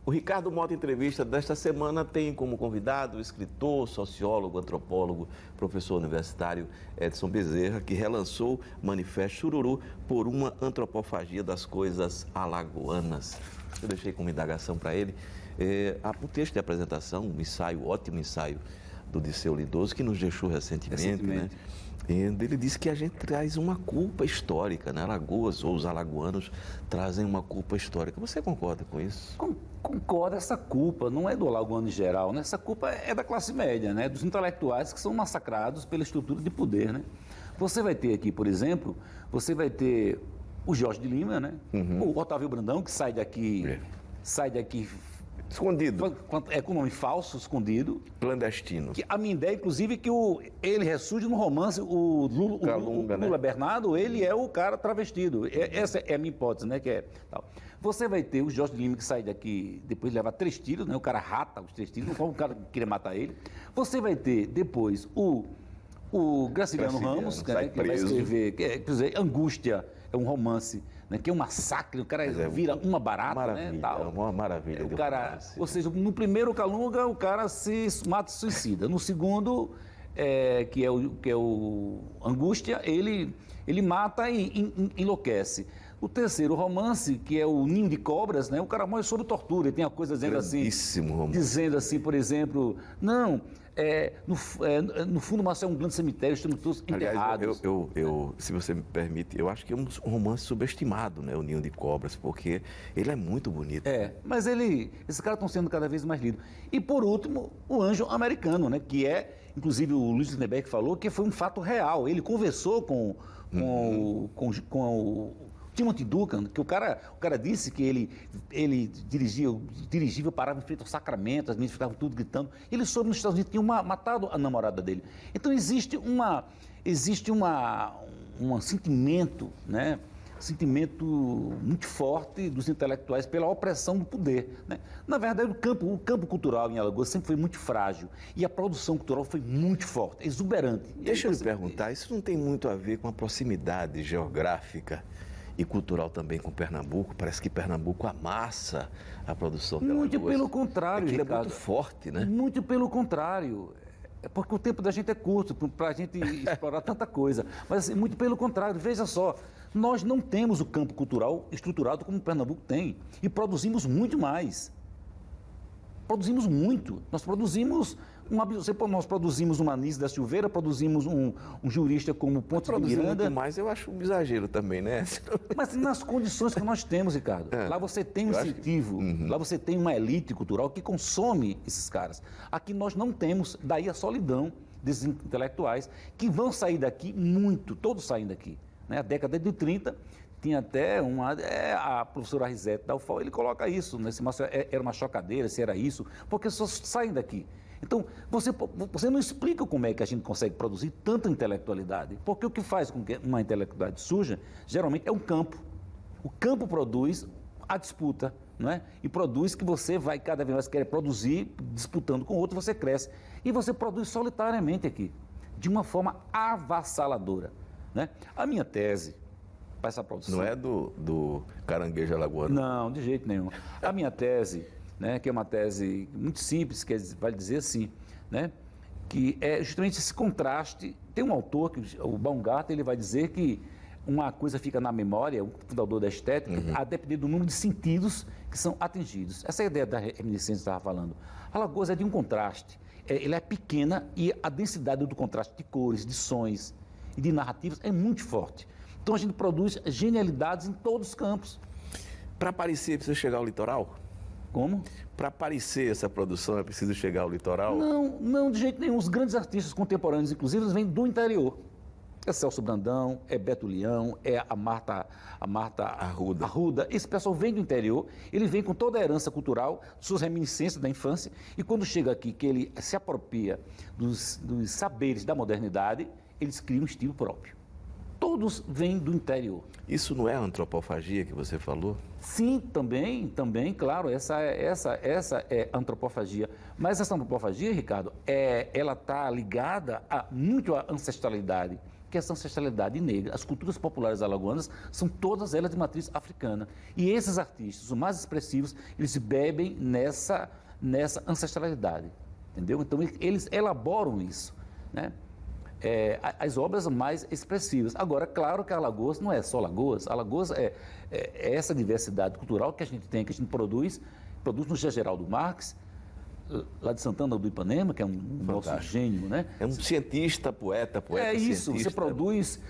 O Ricardo Mota Entrevista desta semana tem como convidado o escritor, sociólogo, antropólogo, professor universitário Edson Bezerra, que relançou o Manifesto Chururu por uma antropofagia das coisas alagoanas. Eu deixei como indagação para ele o texto de apresentação, um ensaio, ótimo ensaio do Disseu Lindoso, que nos deixou recentemente. Né? Ele disse que a gente traz uma culpa histórica, né? Alagoas ou os alagoanos trazem uma culpa histórica. Você concorda com isso? Concordo, essa culpa não é do alagoano em geral, né? Essa culpa é da classe média, né? Dos intelectuais que são massacrados pela estrutura de poder, né? Você vai ter aqui, por exemplo, você vai ter o Jorge de Lima, né? O Otávio Brandão, que sai daqui escondido. Com nome falso, escondido. Clandestino. Que a minha ideia, inclusive, é que ele ressurge no romance, o Lula, né? Bernardo, ele é o cara travestido. Essa é a minha hipótese, né? Tal. Você vai ter o Jorge de Lima, que sai daqui, depois leva 3 tiros, né? O cara rata os 3 tiros, o cara queria matar ele. Você vai ter, depois, o Graciliano Ramos, né? Que vai escrever, quer dizer, Angústia, é um romance, né, que é um massacre, o cara vira uma barata, maravilha, né? Tal. É uma maravilha. O cara, ou seja, no primeiro Calunga, o cara se mata e suicida. No segundo, que é o Angústia, ele mata e enlouquece. O terceiro romance, que é o Ninho de Cobras, né? O cara morre sob tortura. E tem a coisa dizendo assim, por exemplo, não, no fundo, mas é um grande cemitério, estamos todos enterrados. Aliás, se você me permite, eu acho que é um romance subestimado, né? O Ninho de Cobras, porque ele é muito bonito. Mas esses caras estão sendo cada vez mais lidos. E por último, o Anjo Americano, né? Que inclusive o Luiz Lindenberg falou, que foi um fato real. Ele conversou com o Timothy Duncan, que o cara disse que ele dirigia, parava em frente ao Sacramento, as meninas ficavam tudo gritando. Ele soube nos Estados Unidos que tinha matado a namorada dele. Então existe um sentimento, né? Sentimento muito forte dos intelectuais pela opressão do poder, né? Na verdade, o campo cultural em Alagoas sempre foi muito frágil e a produção cultural foi muito forte, exuberante. Deixa eu lhe perguntar, isso não tem muito a ver com a proximidade geográfica e cultural também com Pernambuco? Parece que Pernambuco amassa a produção de Alagoas. Muito pelo contrário, Ricardo. É muito forte, né? Muito pelo contrário. É porque o tempo da gente é curto para a gente explorar tanta coisa. Mas assim, muito pelo contrário, veja só, nós não temos o campo cultural estruturado como Pernambuco tem. E produzimos muito mais. Produzimos muito. Nós produzimos uma Anísio da Silveira, produzimos um jurista como Pontes de Miranda. Muito mais, eu acho um exagero também, né? Mas nas condições que nós temos, Ricardo. Lá você tem um incentivo, lá você tem uma elite cultural que consome esses caras. Aqui nós não temos, daí a solidão desses intelectuais que vão sair daqui muito, todos saem daqui. Né? A década de 30, tinha até a professora Risete da UFAL, ele coloca isso, né? Se era uma chocadeira, se era isso, porque só saem daqui. Então, você não explica como é que a gente consegue produzir tanta intelectualidade, porque o que faz com que uma intelectualidade surja, geralmente, é um campo. O campo produz a disputa, não é? E produz que você vai cada vez mais querer produzir, disputando com o outro, você cresce. E você produz solitariamente aqui, de uma forma avassaladora, né? A minha tese para essa produção... Não é do caranguejo alagoano? Não, de jeito nenhum. A minha tese... Né, que é uma tese muito simples, que vai dizer assim, né, que é justamente esse contraste. Tem um autor, o Baumgarten, ele vai dizer que uma coisa fica na memória, o fundador da estética, a depender do número de sentidos que são atingidos. Essa é a ideia da reminiscência que estava falando. Alagoas é de um contraste, ela é pequena e a densidade do contraste de cores, de sons e de narrativas é muito forte. Então a gente produz genialidades em todos os campos. Para aparecer, precisa chegar ao litoral? Como? Para aparecer essa produção é preciso chegar ao litoral? Não, de jeito nenhum. Os grandes artistas contemporâneos, inclusive, eles vêm do interior. É Celso Brandão, é Beto Leão, é a Marta Arruda. Esse pessoal vem do interior, ele vem com toda a herança cultural, suas reminiscências da infância, e quando chega aqui, que ele se apropria dos saberes da modernidade, eles criam um estilo próprio. Todos vêm do interior. Isso não é a antropofagia que você falou? Sim, também, claro, essa é antropofagia. Mas essa antropofagia, Ricardo, ela está ligada muito à ancestralidade, que essa ancestralidade negra, as culturas populares alagoanas, são todas elas de matriz africana. E esses artistas, os mais expressivos, eles bebem nessa ancestralidade, entendeu? Então, eles elaboram isso, né? As obras mais expressivas. Agora, claro que a Alagoas não é só Alagoas é essa diversidade cultural que a gente tem, que a gente produz no José Geraldo Marques, lá de Santana do Ipanema, que é um nosso gênio, né? É um cientista, poeta, É isso, cientista.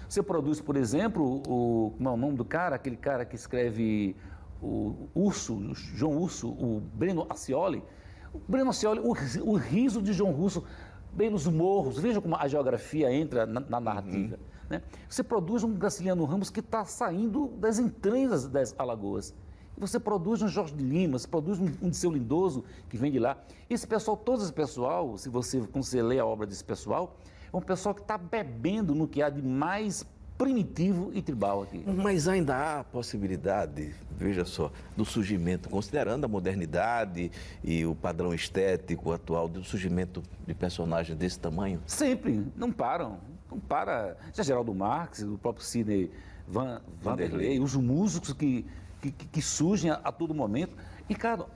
Você produz, por exemplo, como é o nome do cara, aquele cara que escreve o João Urso, o Breno Ascioli. O Breno Ascioli, o riso de João Urso, bem nos morros, veja como a geografia entra na narrativa. Né? Você produz um Graciliano Ramos que está saindo das entranhas das Alagoas. Você produz um Jorge de Lima, você produz um Disseu Lindoso, que vem de lá. Esse pessoal, todo esse pessoal, quando você lê a obra desse pessoal, é um pessoal que está bebendo no que há de mais primitivo e tribal aqui. Mas ainda há a possibilidade, veja só, do surgimento, considerando a modernidade e o padrão estético atual, do surgimento de personagens desse tamanho? Sempre, não param. Não para. Já Geraldo Marques, o próprio Sidney Vanderlei, os músicos que surgem a todo momento. Ricardo,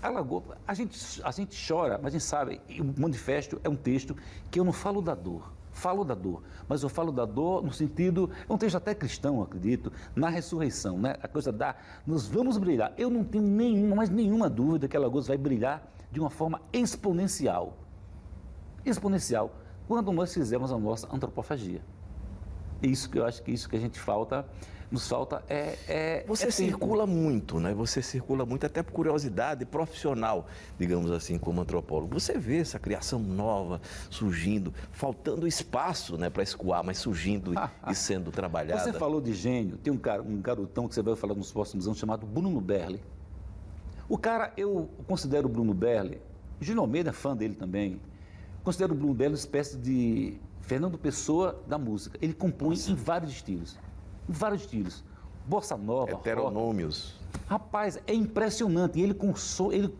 Alagoas, a gente chora, mas a gente sabe, o manifesto é um texto que eu não falo da dor, mas eu falo da dor no sentido, é um texto até cristão, acredito, na ressurreição, né? A coisa nós vamos brilhar. Eu não tenho nenhuma dúvida que Alagoas vai brilhar de uma forma exponencial, quando nós fizermos a nossa antropofagia. Isso que eu acho que isso que a gente nos falta Você circula muito, né? Você circula muito até por curiosidade profissional, digamos assim, como antropólogo. Você vê essa criação nova surgindo, faltando espaço, né, para escoar, mas surgindo e sendo trabalhada. Você falou de gênio, tem um garotão que você vai falar nos próximos anos chamado Bruno Berli. O cara, eu considero o Bruno Berli, o Gino Almeida é fã dele também, considero o Bruno Berli uma espécie de Fernando Pessoa da música. Ele compõe em vários estilos. Bossa nova, heteronômios. Rapaz, é impressionante. Ele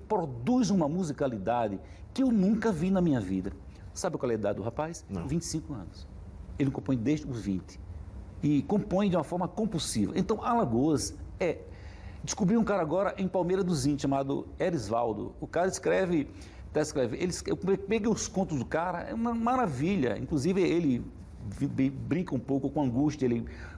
produz uma musicalidade que eu nunca vi na minha vida. Sabe qual é a idade do rapaz? Não. 25 anos. Ele compõe desde os 20. E compõe de uma forma compulsiva. Então, Alagoas Descobri um cara agora em Palmeira dos Índios, chamado Erisvaldo. O cara escreve. Eu peguei os contos do cara, é uma maravilha. Inclusive, ele brinca um pouco com angústia,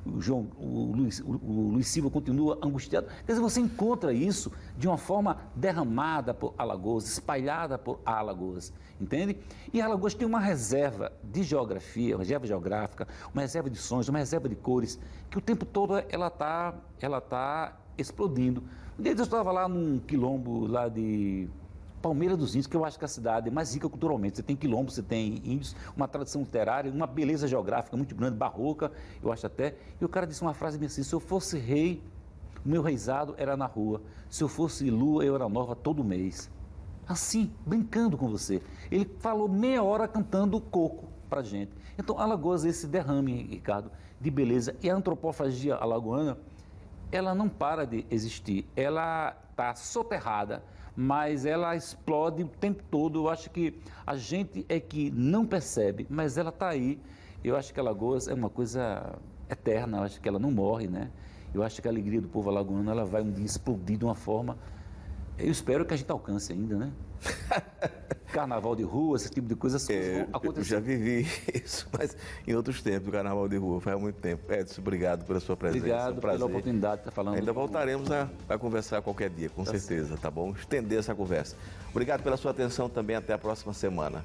o Luiz Silva continua angustiado. Quer dizer, você encontra isso de uma forma derramada por Alagoas, espalhada por Alagoas, entende? E Alagoas tem uma reserva de geografia, uma reserva geográfica, uma reserva de sons, uma reserva de cores, que o tempo todo ela tá explodindo. Um dia eu estava lá num quilombo lá de Palmeira dos Índios, que eu acho que é a cidade mais rica culturalmente. Você tem quilombos, você tem índios, uma tradição literária, uma beleza geográfica muito grande, barroca, eu acho até. E o cara disse uma frase assim: se eu fosse rei, o meu reizado era na rua. Se eu fosse lua, eu era nova todo mês. Assim, brincando com você. Ele falou meia hora cantando coco pra gente. Então, Alagoas, esse derrame, Ricardo, de beleza. E a antropofagia alagoana, ela não para de existir. Ela está soterrada, mas ela explode o tempo todo. Eu acho que a gente é que não percebe, mas ela está aí. Eu acho que Alagoas é uma coisa eterna, eu acho que ela não morre, né? Eu acho que a alegria do povo alagoano, ela vai um dia explodir de uma forma... Eu espero que a gente alcance ainda, né? Carnaval de rua, esse tipo de coisa vão acontecer. Eu já vivi isso, mas em outros tempos, o Carnaval de rua, faz muito tempo. Edson, obrigado pela sua presença. Obrigado pela oportunidade de estar falando. Ainda voltaremos a conversar qualquer dia, com certeza, tá bom? Estender essa conversa. Obrigado pela sua atenção também, até a próxima semana.